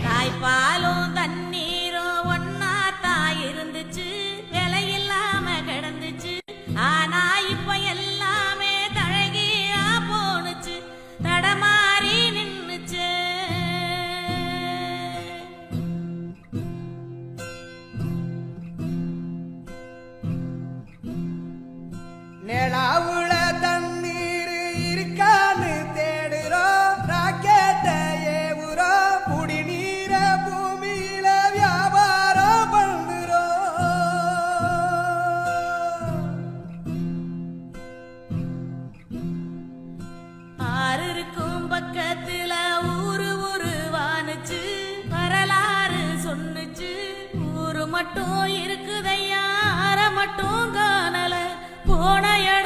தாய்ப்பாலும் தண்ணீரும் ஒன்னா தாய் இருந்துச்சு, விலையில்லாம கிடந்துச்சு. ஆனா இப்ப எல்லாமே தழகியா போனுச்சு, தடமாறி நின்னுச்சு. நிலாவுல தண்ணீர் இருக்கான்னு தேடுறோம், ராக்கெட்ட ஏவுறோம், குடிநீர பூமியில வியாபாரம் பண்ணுறோம். ஆறு இருக்கும் பக்கத்துல ஊரு உருவானுச்சு, வரலாறு சொன்னுச்சு. ஊரு மட்டும் இருக்குதையா, ஆற மட்டும் காணல, போன இடம்